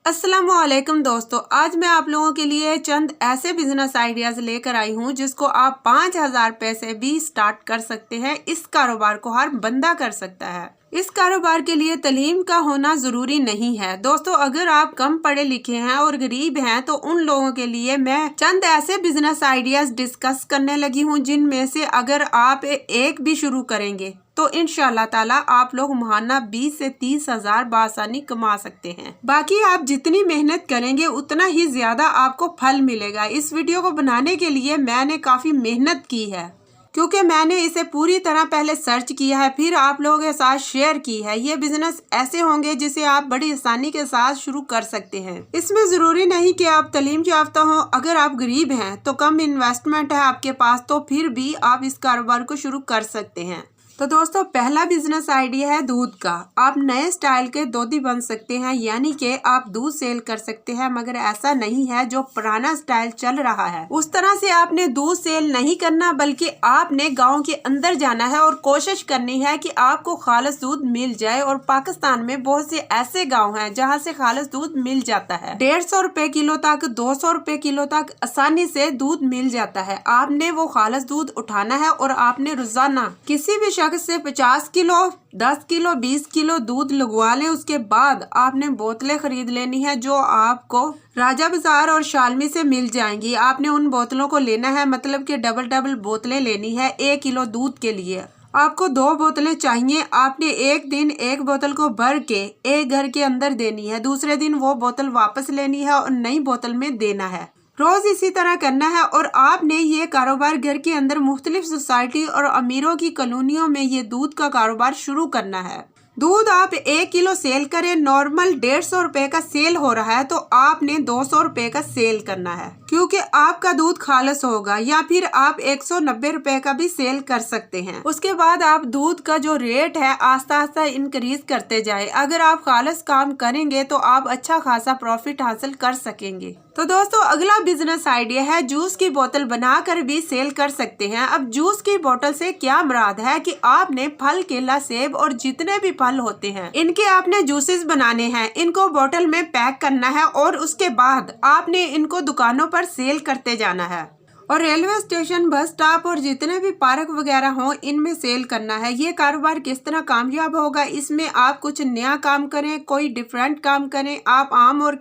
अस्सलामुअलैकुम दोस्तों, आज मैं आप लोगों के लिए चंद ऐसे बिजनेस आइडियाज लेकर आई हूं जिसको आप 5,000 रुपए से भी स्टार्ट कर सकते हैं। इस कारोबार को हर बंदा कर सकता है। इस कारोबार के लिए तालीम का होना जरूरी नहीं है दोस्तों। अगर आप कम पढ़े लिखे हैं और गरीब हैं तो उन लोगों के लिए मैं चंद ऐसे बिजनेस आइडियाज डिस्कस करने लगी हूं जिनमें से अगर आप एक भी शुरू करेंगे तो इंशाल्लाह ताला आप लोग महाना 20 से 30,000 बासानी कमा सकते हैं। बाकी आप जितनी मेहनत करेंगे उतना ही ज्यादा आपको फल मिलेगा। इस वीडियो को बनाने के लिए मैंने काफी मेहनत की है क्योंकि मैंने इसे पूरी तरह पहले सर्च किया है, फिर आप लोगों के साथ शेयर की है। ये बिजनेस ऐसे होंगे जिसे आप बड़ी आसानी के साथ शुरू कर सकते हैं। इसमें जरूरी नहीं कि आप तालीम याफ्ता हो। अगर आप गरीब हैं तो कम इन्वेस्टमेंट है आपके पास तो फिर भी आप इस कारोबार को शुरू कर सकते हैं। तो दोस्तों, पहला बिजनेस आइडिया है दूध का। आप नए स्टाइल के दूधी बन सकते हैं, यानी कि आप दूध सेल कर सकते हैं, मगर ऐसा नहीं है जो पुराना स्टाइल चल रहा है उस तरह से आपने दूध सेल नहीं करना, बल्कि आपने गांव के अंदर जाना है और कोशिश करनी है कि आपको खालिस दूध मिल जाए। और पाकिस्तान में बहुत से ऐसे गाँव हैं जहाँ से खालिस दूध मिल जाता है। 150 रुपए किलो तक, 200 रुपए किलो तक आसानी से दूध मिल जाता है। आपने वो खालिस दूध उठाना है और आपने रोजाना किसी भी से 50 किलो, 10 किलो, 20 किलो दूध लगवा लें। उसके बाद आपने बोतलें खरीद लेनी है जो आपको राजा बाजार और शालमी से मिल जाएंगी। आपने उन बोतलों को लेना है, मतलब कि डबल बोतलें लेनी है 1 किलो दूध के लिए। आपको 2 बोतलें चाहिए। आपने एक दिन एक बोतल को भर के एक घर के अंदर देनी है, दूसरे दिन वो बोतल वापस लेनी है और नई बोतल में देना है। रोज इसी तरह करना है। और आपने ये कारोबार घर के अंदर मुख्तलिफ सोसाइटी और अमीरों की कॉलोनियों में ये दूध का कारोबार शुरू करना है। दूध आप 1 किलो सेल करें, नॉर्मल 150 रुपए का सेल हो रहा है तो आपने 200 रुपए का सेल करना है क्योंकि आपका दूध खालिस होगा। या फिर आप 190 रुपए का भी सेल कर सकते हैं। उसके बाद आप दूध का जो रेट है आस्ता आस्ता इंक्रीज करते जाए। अगर आप खालिस काम करेंगे तो आप अच्छा खासा प्रॉफिट हासिल कर सकेंगे। तो दोस्तों, अगला बिजनेस आइडिया है जूस की बोतल बनाकर भी सेल कर सकते हैं। अब जूस की बोतल से क्या मुराद है कि आपने फल, केला, सेब और जितने भी फल होते हैं इनके आपने जूसेस बनाने हैं, इनको बोतल में पैक करना है और उसके बाद आपने इनको दुकानों पर सेल करते जाना है। और रेलवे स्टेशन, बस स्टॉप और जितने भी पार्क वगैरह हो इनमें सेल करना है। ये कारोबार किस तरह कामयाब होगा, इसमें आप कुछ नया काम करें, कोई डिफरेंट काम करें। आप आम और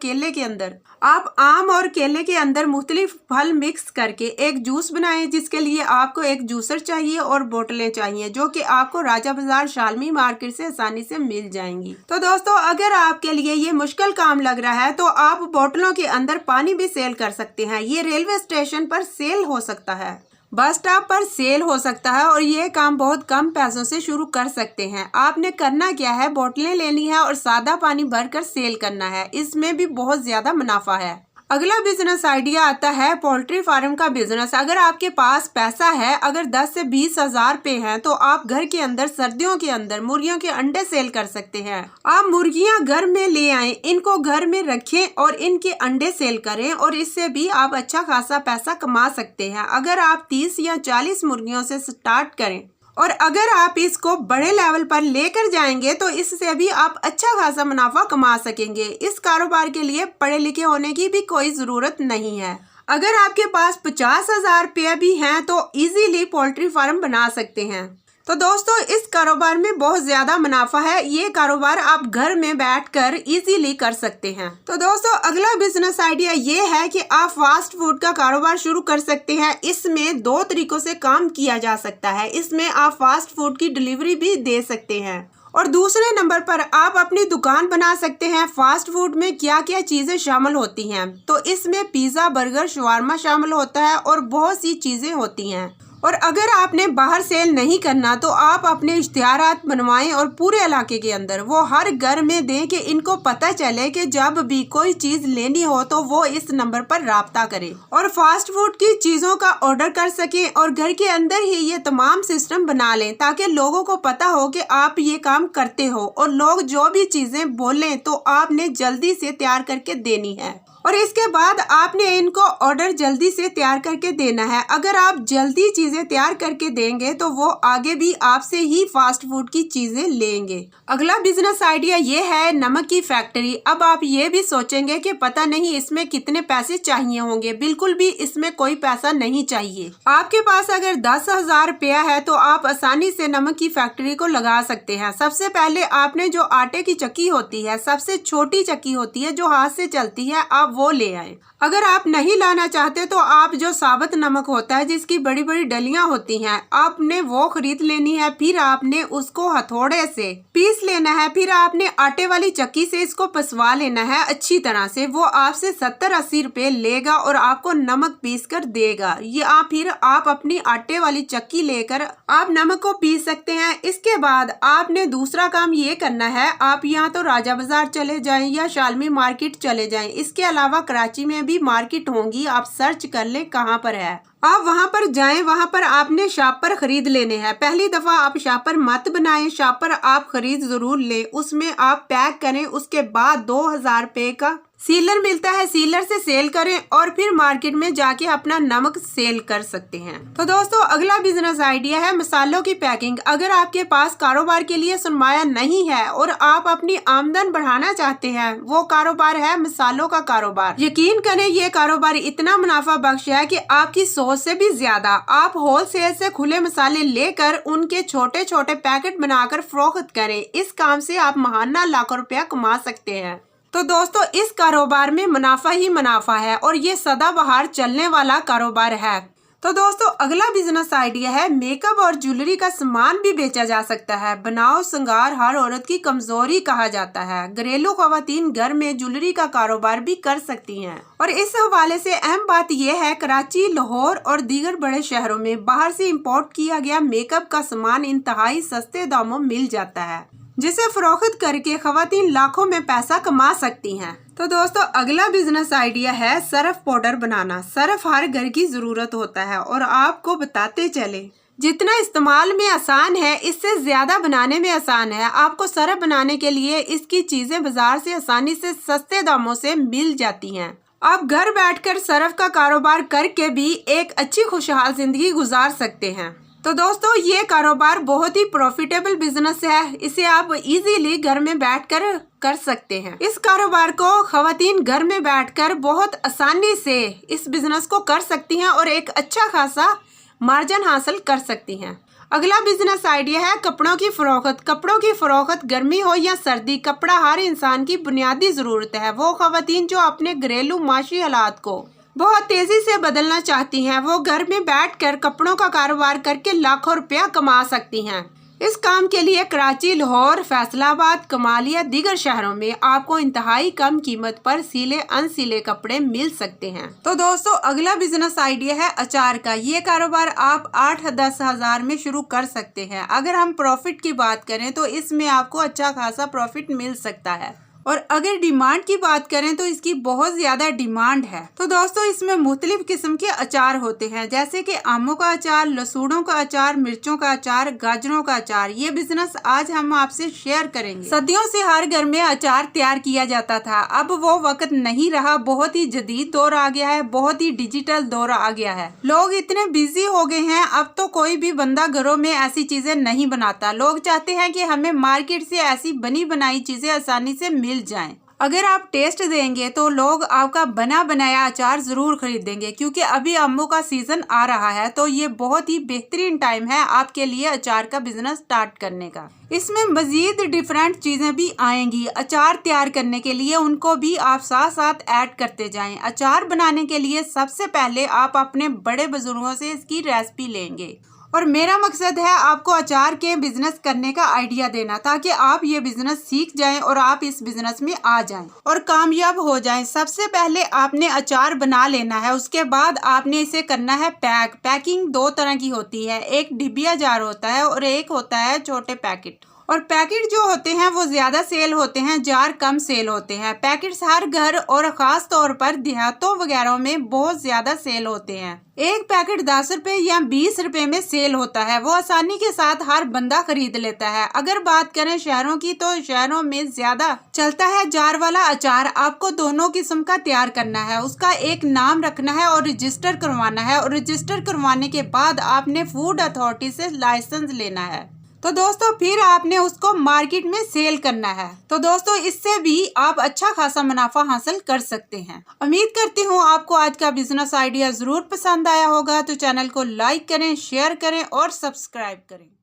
केले के अंदर मुख्तलिफ फल मिक्स करके एक जूस बनाएं, जिसके लिए आपको एक जूसर चाहिए और बोतलें चाहिए जो कि आपको राजा बाजार शालमी मार्केट से आसानी से मिल जाएंगी। तो दोस्तों, अगर आपके लिए ये मुश्किल काम लग रहा है तो आप बोतलों के अंदर पानी भी सेल कर सकते हैं। ये रेलवे स्टेशन पर सेल हो सकता है, बस स्टॉप पर सेल हो सकता है और ये काम बहुत कम पैसों से शुरू कर सकते हैं। आपने करना क्या है, बोतलें लेनी है और सादा पानी भरकर सेल करना है। इसमें भी बहुत ज्यादा मुनाफा है। अगला बिजनेस आइडिया आता है पोल्ट्री फार्म का बिजनेस। अगर आपके पास पैसा है, अगर 10 से 20,000 रुपए हैं तो आप घर के अंदर सर्दियों के अंदर मुर्गियों के अंडे सेल कर सकते हैं। आप मुर्गियां घर में ले आएं, इनको घर में रखें और इनके अंडे सेल करें और इससे भी आप अच्छा खासा पैसा कमा सकते हैं। अगर आप 30 या 40 मुर्गियों से स्टार्ट करें और अगर आप इसको बड़े लेवल पर लेकर जाएंगे तो इससे भी आप अच्छा खासा मुनाफा कमा सकेंगे। इस कारोबार के लिए पढ़े लिखे होने की भी कोई जरूरत नहीं है। अगर आपके पास 50,000 रुपया भी हैं तो इजीली पोल्ट्री फार्म बना सकते हैं। तो दोस्तों, इस कारोबार में बहुत ज्यादा मुनाफा है। ये कारोबार आप घर में बैठकर इजीली कर सकते हैं। तो दोस्तों, अगला बिजनेस आइडिया ये है कि आप फास्ट फूड का कारोबार शुरू कर सकते हैं। इसमें 2 तरीकों से काम किया जा सकता है। इसमें आप फास्ट फूड की डिलीवरी भी दे सकते हैं और दूसरे नंबर पर आप अपनी दुकान बना सकते हैं। फास्ट फूड में क्या क्या चीजें शामिल होती हैं, तो इसमें पिज्जा, बर्गर, शवारमा शामिल होता है और बहुत सी चीजें होती हैं। और अगर आपने बाहर सेल नहीं करना तो आप अपने इश्तिहारात बनवाएं और पूरे इलाके के अंदर वो हर घर में दें कि इनको पता चले कि जब भी कोई चीज लेनी हो तो वो इस नंबर पर राब्ता करें और फास्ट फूड की चीजों का ऑर्डर कर सकें और घर के अंदर ही ये तमाम सिस्टम बना लें ताकि लोगों को पता हो कि आप ये काम करते हो और लोग जो भी चीजें बोलें तो आपने जल्दी से तैयार करके देनी है। और इसके बाद आपने इनको ऑर्डर जल्दी से तैयार करके देना है। अगर आप जल्दी चीजें तैयार करके देंगे तो वो आगे भी आपसे ही फास्ट फूड की चीजें लेंगे। अगला बिजनेस आइडिया ये है नमक की फैक्ट्री। अब आप ये भी सोचेंगे कि पता नहीं इसमें कितने पैसे चाहिए होंगे। बिल्कुल भी इसमें कोई पैसा नहीं चाहिए। आपके पास अगर 10,000 रुपया है तो आप आसानी से नमक की फैक्ट्री को लगा सकते हैं। सबसे पहले आपने जो आटे की चक्की होती है, सबसे छोटी चक्की होती है जो हाथ से चलती है, आप वो ले आए। अगर आप नहीं लाना चाहते तो आप जो साबुत नमक होता है जिसकी बड़ी बड़ी डलियां होती हैं, आपने वो खरीद लेनी है। फिर आपने उसको हथौड़े से पीस लेना है। फिर आपने आटे वाली चक्की से इसको पिसवा लेना है अच्छी तरह से। वो आपसे 70-80 रुपए लेगा और आपको नमक पीस कर देगा। या फिर आप अपनी आटे वाली चक्की लेकर आप नमक को पीस सकते हैं। इसके बाद आपने दूसरा काम ये करना है, आप यहाँ तो राजा बाजार चले जाएं या शालमी मार्केट चले जाएं। इसके अलावा कराची में भी मार्केट होंगी, आप सर्च कर ले कहाँ पर है। आप वहाँ पर जाएं, वहाँ पर आपने शापर खरीद लेने हैं। पहली दफा आप शापर मत बनाएं, शापर आप खरीद जरूर लें, उसमें आप पैक करें। उसके बाद 2,000 रुपए का सीलर मिलता है, सीलर से सेल करें और फिर मार्केट में जाके अपना नमक सेल कर सकते हैं। तो दोस्तों अगला बिजनेस आइडिया है मसालों की पैकिंग। अगर आपके पास कारोबार के लिए सरमाया नहीं है और आप अपनी आमदन बढ़ाना चाहते हैं, वो कारोबार है मसालों का कारोबार। यकीन करें ये कारोबार इतना मुनाफा बख्श है कि आपकी सोच से भी ज्यादा। आप होलसेल से खुले मसाले लेकर उनके छोटे छोटे पैकेट बनाकर फरोख्त करें। इस काम से आप महाना लाखों रुपया कमा सकते हैं। तो दोस्तों इस कारोबार में मुनाफा ही मुनाफा है और ये सदाबहार चलने वाला कारोबार है। तो दोस्तों अगला बिजनेस आइडिया है मेकअप और ज्वेलरी का सामान भी बेचा जा सकता है। बनाव श्रृंगार हर औरत की कमजोरी कहा जाता है। घरेलू खवातीन घर में ज्वेलरी का कारोबार भी कर सकती हैं। और इस हवाले से अहम बात यह है, कराची, लाहौर और दीगर बड़े शहरों में बाहर से इम्पोर्ट किया गया मेकअप का सामान इंतहाई सस्ते दामों मिल जाता है, जिसे फरोख्त करके खवातीन लाखों में पैसा कमा सकती हैं। तो दोस्तों अगला बिजनेस आइडिया है सर्फ पाउडर बनाना। सर्फ हर घर की जरूरत होता है और आपको बताते चले जितना इस्तेमाल में आसान है इससे ज्यादा बनाने में आसान है। आपको सर्फ बनाने के लिए इसकी चीजें बाजार से आसानी से सस्ते दामों से मिल जाती हैं। आप घर बैठकर सर्फ का कारोबार करके भी एक अच्छी खुशहाल जिंदगी गुजार सकते हैं। तो दोस्तों ये कारोबार बहुत ही प्रॉफिटेबल बिजनेस है। इसे आप इजीली घर में बैठकर कर सकते हैं। इस कारोबार को खवातीन घर में बैठकर बहुत आसानी से इस बिजनेस को कर सकती हैं और एक अच्छा खासा मार्जिन हासिल कर सकती हैं। अगला बिजनेस आइडिया है कपड़ों की फरोख्त। कपड़ों की फरोख्त गर्मी हो या सर्दी, कपड़ा हर इंसान की बुनियादी जरूरत है। वो खवातीन जो अपने घरेलू माशी हालात को बहुत तेजी से बदलना चाहती हैं, वो घर में बैठकर कपड़ों का कारोबार करके लाखों रुपया कमा सकती हैं। इस काम के लिए कराची, लाहौर, फैसलाबाद, कमालिया, दीगर शहरों में आपको इंतहाई कम कीमत पर सिले अनसिले कपड़े मिल सकते हैं। तो दोस्तों अगला बिजनेस आइडिया है अचार का। ये कारोबार आप 8-10 हजार में शुरू कर सकते हैं। अगर हम प्रॉफिट की बात करें तो इसमें आपको अच्छा खासा प्रॉफिट मिल सकता है। और अगर डिमांड की बात करें तो इसकी बहुत ज्यादा डिमांड है। तो दोस्तों इसमें मुख्तलिफ किस्म के अचार होते हैं, जैसे कि आमों का अचार, लहसुनों का अचार, मिर्चों का अचार, गाजरों का अचार। ये बिजनेस आज हम आपसे शेयर करेंगे। सदियों से हर घर में अचार तैयार किया जाता था, अब वो वक्त नहीं रहा। बहुत ही जदीद दौर आ गया है, बहुत ही डिजिटल दौर आ गया है। लोग इतने बिजी हो गए हैं, अब तो कोई भी बंदा घरों में ऐसी चीजें नहीं बनाता। लोग चाहते हैं कि हमें मार्केट से ऐसी बनी बनाई चीजें आसानी से मिल जाएं। अगर आप टेस्ट देंगे तो लोग आपका बना बनाया अचार जरूर खरीदेंगे, क्योंकि अभी आमों का सीजन आ रहा है। तो ये बहुत ही बेहतरीन टाइम है आपके लिए अचार का बिजनेस स्टार्ट करने का। इसमें मजीद डिफरेंट चीजें भी आएंगी अचार तैयार करने के लिए, उनको भी आप साथ साथ ऐड करते जाएं। अचार बनाने के लिए सबसे पहले आप अपने बड़े बुजुर्गों से इसकी रेसिपी लेंगे और मेरा मकसद है आपको अचार के बिजनेस करने का आइडिया देना, ताकि आप ये बिजनेस सीख जाएं और आप इस बिजनेस में आ जाएं और कामयाब हो जाएं। सबसे पहले आपने अचार बना लेना है, उसके बाद आपने इसे करना है पैकिंग 2 तरह की होती है, एक डिबिया जार होता है और एक होता है छोटे पैकेट। और पैकेट जो होते हैं वो ज्यादा सेल होते हैं, जार कम सेल होते हैं। पैकेट्स हर घर और खास तौर पर देहातों वगैरह में बहुत ज्यादा सेल होते हैं। एक पैकेट 10 रुपए या 20 रुपए में सेल होता है, वो आसानी के साथ हर बंदा खरीद लेता है। अगर बात करें शहरों की तो शहरों में ज्यादा चलता है जार वाला अचार। आपको दोनों किस्म का तैयार करना है, उसका एक नाम रखना है और रजिस्टर करवाना है, और रजिस्टर करवाने के बाद आपने फूड अथॉरिटी से लाइसेंस लेना है। तो दोस्तों फिर आपने उसको मार्केट में सेल करना है। तो दोस्तों इससे भी आप अच्छा खासा मुनाफा हासिल कर सकते हैं। उम्मीद करती हूँ आपको आज का बिजनेस आइडिया जरूर पसंद आया होगा। तो चैनल को लाइक करें, शेयर करें और सब्सक्राइब करें।